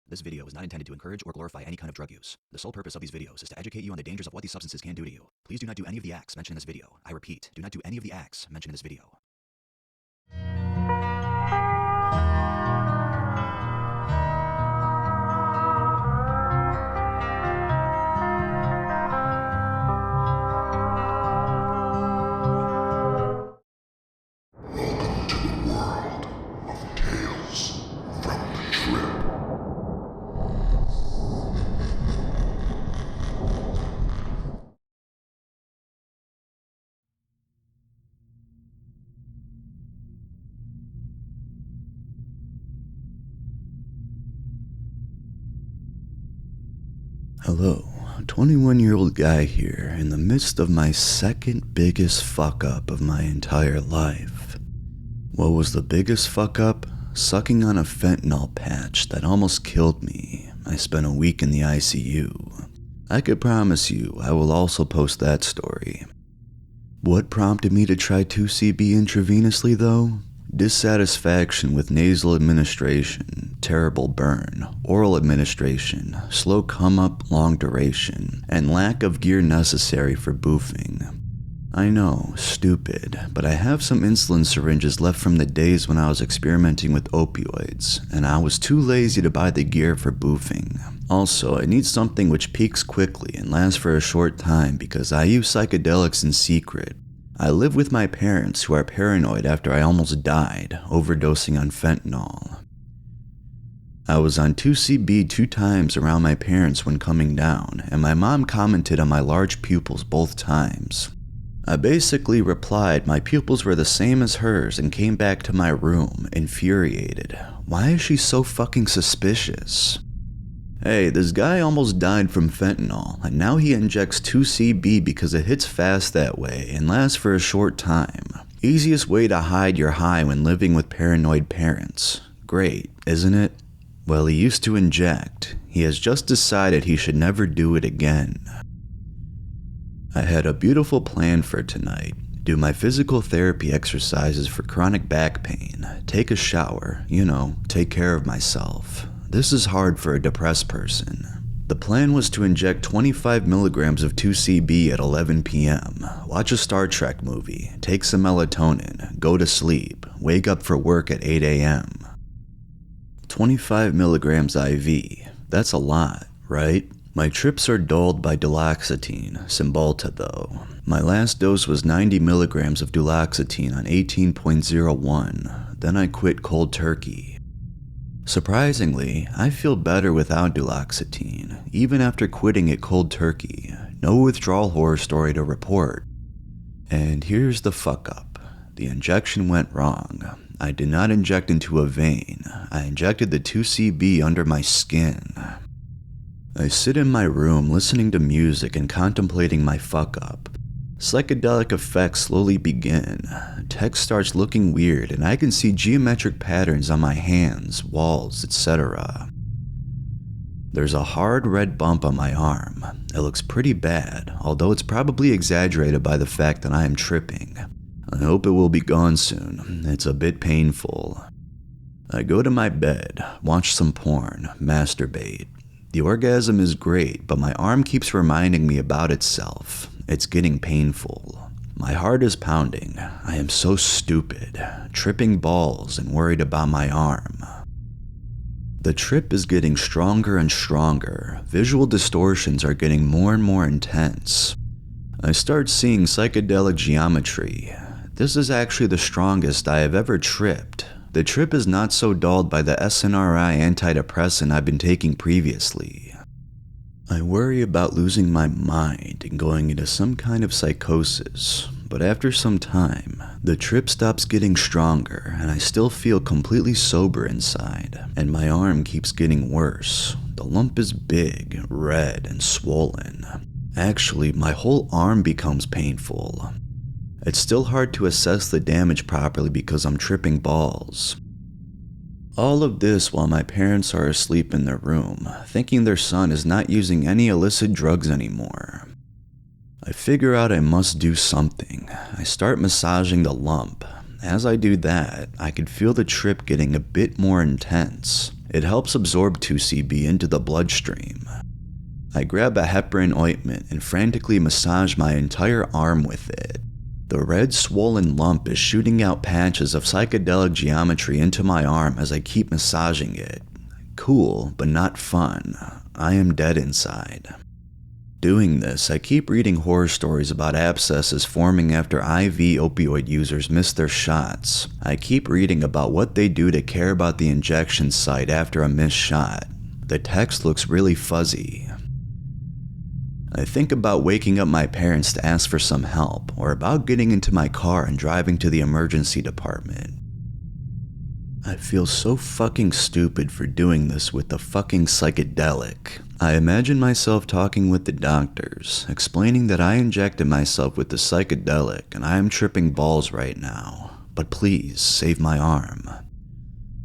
This video is not intended to encourage or glorify any kind of drug use. The sole purpose of these videos is to educate you on the dangers of what these substances can do to you. Please do not do any of the acts mentioned in this video. I repeat, do not do any of the acts mentioned in this video. Welcome to the world of Tales from the Trip. Hello, 21-year-old guy here in the midst of my second biggest fuck up of my entire life. What was the biggest fuck up? Sucking on a fentanyl patch that almost killed me. I spent a week in the ICU. I could promise you I will also post that story. What prompted me to try 2C-B intravenously though? Dissatisfaction with nasal administration, terrible burn, oral administration, slow come-up, long duration, and lack of gear necessary for boofing. I know, stupid, but I have some insulin syringes left from the days when I was experimenting with opioids, and I was too lazy to buy the gear for boofing. Also, I need something which peaks quickly and lasts for a short time because I use psychedelics in secret. I live with my parents who are paranoid after I almost died, overdosing on fentanyl. I was on 2C-B 2 times around my parents when coming down, and my mom commented on my large pupils both times. I basically replied my pupils were the same as hers and came back to my room, infuriated. Why is she so fucking suspicious? Hey, this guy almost died from fentanyl, and now he injects 2C-B because it hits fast that way and lasts for a short time. Easiest way to hide your high when living with paranoid parents. Great, isn't it? Well, he used to inject. He has just decided he should never do it again. I had a beautiful plan for tonight. Do my physical therapy exercises for chronic back pain, take a shower, take care of myself. This is hard for a depressed person. The plan was to inject 25 milligrams of 2C-B at 11 p.m., watch a Star Trek movie, take some melatonin, go to sleep, wake up for work at 8 a.m. 25 milligrams IV. That's a lot, right? My trips are dulled by duloxetine, Cymbalta though. My last dose was 90 milligrams of duloxetine on 18.01, then I quit cold turkey. Surprisingly, I feel better without duloxetine, even after quitting it cold turkey. No withdrawal horror story to report. And here's the fuck up. The injection went wrong. I did not inject into a vein. I injected the 2C-B under my skin. I sit in my room listening to music and contemplating my fuck up. Psychedelic effects slowly begin. Text starts looking weird and I can see geometric patterns on my hands, walls, etc. There's a hard red bump on my arm. It looks pretty bad, although it's probably exaggerated by the fact that I am tripping. I hope it will be gone soon. It's a bit painful. I go to my bed, watch some porn, masturbate. The orgasm is great, but my arm keeps reminding me about itself. It's getting painful. My heart is pounding. I am so stupid, tripping balls and worried about my arm. The trip is getting stronger and stronger. Visual distortions are getting more and more intense. I start seeing psychedelic geometry. This is actually the strongest I have ever tripped. The trip is not so dulled by the SNRI antidepressant I've been taking previously. I worry about losing my mind and going into some kind of psychosis, but after some time, the trip stops getting stronger and I still feel completely sober inside, and my arm keeps getting worse. The lump is big, red, and swollen. Actually, my whole arm becomes painful. It's still hard to assess the damage properly because I'm tripping balls. All of this while my parents are asleep in their room, thinking their son is not using any illicit drugs anymore. I figure out I must do something. I start massaging the lump. As I do that, I could feel the trip getting a bit more intense. It helps absorb 2C-B into the bloodstream. I grab a heparin ointment and frantically massage my entire arm with it. The red swollen lump is shooting out patches of psychedelic geometry into my arm as I keep massaging it. Cool, but not fun. I am dead inside. Doing this, I keep reading horror stories about abscesses forming after IV opioid users miss their shots. I keep reading about what they do to care about the injection site after a missed shot. The text looks really fuzzy. I think about waking up my parents to ask for some help, or about getting into my car and driving to the emergency department. I feel so fucking stupid for doing this with the fucking psychedelic. I imagine myself talking with the doctors, explaining that I injected myself with the psychedelic and I am tripping balls right now, but please save my arm.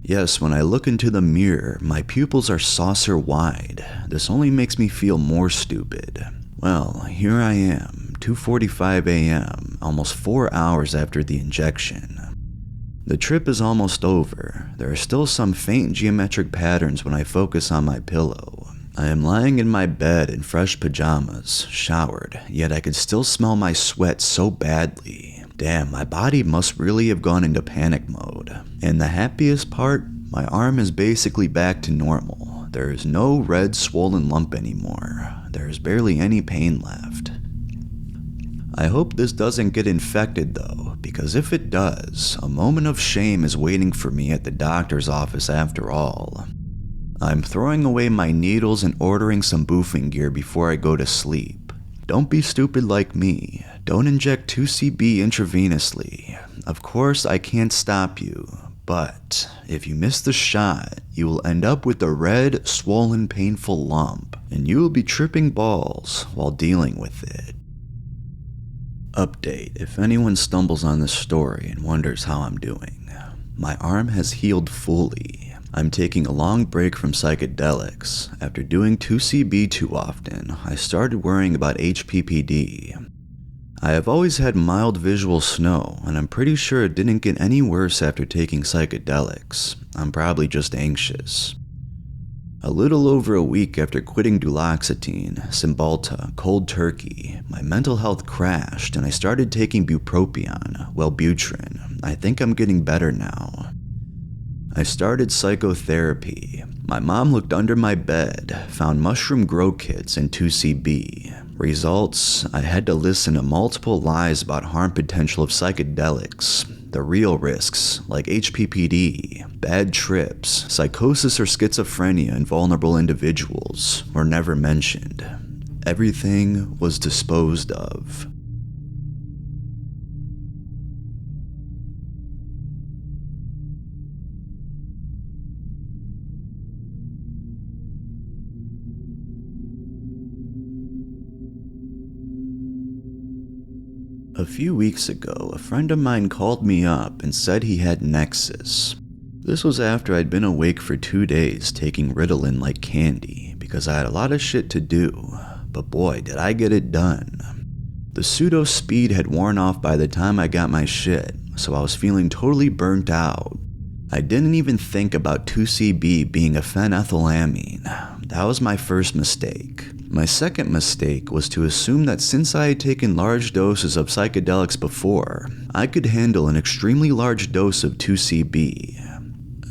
Yes, when I look into the mirror, my pupils are saucer wide. This only makes me feel more stupid. Well, here I am, 2:45 a.m., almost 4 hours after the injection. The trip is almost over. There are still some faint geometric patterns when I focus on my pillow. I am lying in my bed in fresh pajamas, showered, yet I could still smell my sweat so badly. Damn, my body must really have gone into panic mode. And the happiest part, my arm is basically back to normal. There is no red swollen lump anymore. There is barely any pain left. I hope this doesn't get infected though, because if it does, a moment of shame is waiting for me at the doctor's office after all. I'm throwing away my needles and ordering some boofing gear before I go to sleep. Don't be stupid like me. Don't inject 2C-B intravenously. Of course, I can't stop you, but if you miss the shot, you will end up with a red, swollen, painful lump, and you will be tripping balls while dealing with it. Update: if anyone stumbles on this story and wonders how I'm doing, my arm has healed fully. I'm taking a long break from psychedelics. After doing 2C-B too often, I started worrying about HPPD. I have always had mild visual snow, and I'm pretty sure it didn't get any worse after taking psychedelics. I'm probably just anxious. A little over a week after quitting duloxetine, Cymbalta, cold turkey, my mental health crashed and I started taking bupropion, Wellbutrin. I think I'm getting better now. I started psychotherapy. My mom looked under my bed, found mushroom grow kits and 2C-B. Results, I had to listen to multiple lies about harm potential of psychedelics. The real risks, like HPPD, bad trips, psychosis or schizophrenia in vulnerable individuals, were never mentioned. Everything was disposed of. A few weeks ago, a friend of mine called me up and said he had Nexus. This was after I'd been awake for 2 days taking Ritalin like candy because I had a lot of shit to do, but boy did I get it done. The pseudo speed had worn off by the time I got my shit, so I was feeling totally burnt out. I didn't even think about 2C-B being a phenethylamine. That was my first mistake. My second mistake was to assume that since I had taken large doses of psychedelics before, I could handle an extremely large dose of 2C-B.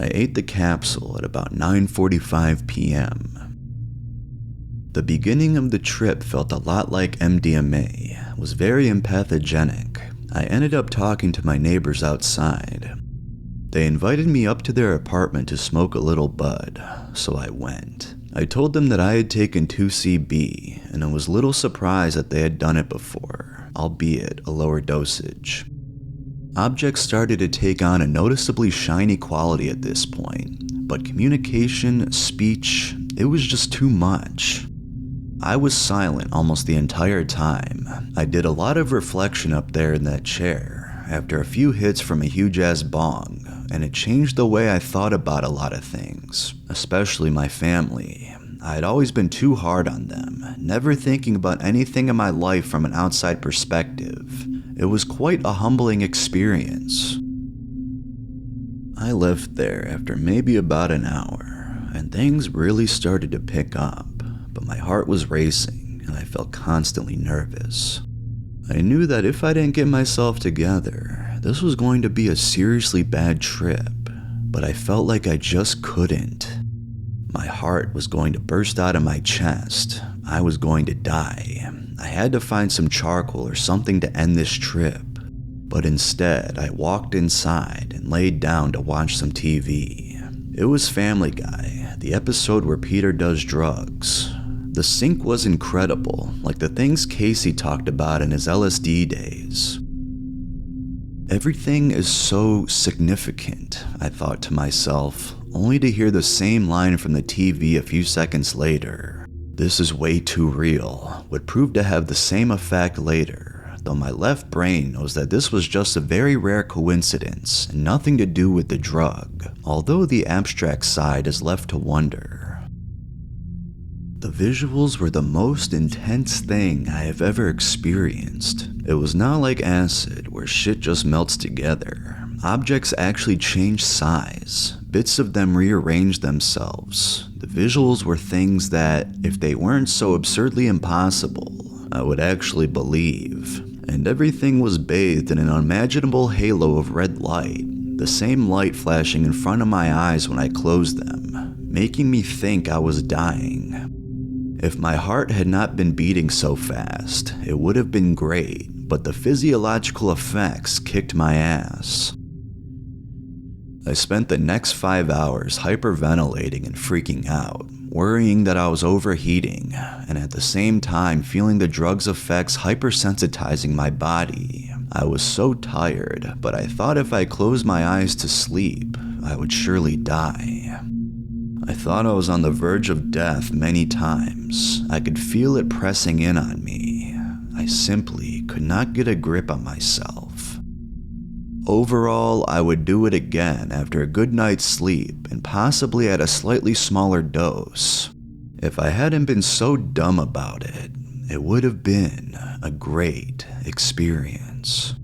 I ate the capsule at about 9:45 p.m. The beginning of the trip felt a lot like MDMA, was very empathogenic. I ended up talking to my neighbors outside. They invited me up to their apartment to smoke a little bud, so I went. I told them that I had taken 2C-B, and I was a little surprised that they had done it before, albeit a lower dosage. Objects started to take on a noticeably shiny quality at this point, but communication, speech, it was just too much. I was silent almost the entire time. I did a lot of reflection up there in that chair, after a few hits from a huge-ass bong, and it changed the way I thought about a lot of things, especially my family. I had always been too hard on them, never thinking about anything in my life from an outside perspective. It was quite a humbling experience. I left there after maybe about an hour. and things really started to pick up, but my heart was racing and I felt constantly nervous. I knew that if I didn't get myself together, this was going to be a seriously bad trip, but I felt like I just couldn't. My heart was going to burst out of my chest. I was going to die. I had to find some charcoal or something to end this trip. But instead, I walked inside and laid down to watch some TV. It was Family Guy, the episode where Peter does drugs. The sync was incredible, like the things Casey talked about in his LSD days. Everything is so significant, I thought to myself, only to hear the same line from the TV a few seconds later. This is way too real, would prove to have the same effect later, though my left brain knows that this was just a very rare coincidence and nothing to do with the drug, although the abstract side is left to wonder. The visuals were the most intense thing I have ever experienced. It was not like acid, where shit just melts together. Objects actually changed size. Bits of them rearranged themselves. The visuals were things that, if they weren't so absurdly impossible, I would actually believe. And everything was bathed in an unimaginable halo of red light, the same light flashing in front of my eyes when I closed them, making me think I was dying. If my heart had not been beating so fast, it would have been great, but the physiological effects kicked my ass. I spent the next 5 hours hyperventilating and freaking out, worrying that I was overheating, and at the same time feeling the drug's effects hypersensitizing my body. I was so tired, but I thought if I closed my eyes to sleep, I would surely die. I thought I was on the verge of death many times. I could feel it pressing in on me. I simply could not get a grip on myself. Overall, I would do it again after a good night's sleep and possibly at a slightly smaller dose. If I hadn't been so dumb about it, it would have been a great experience.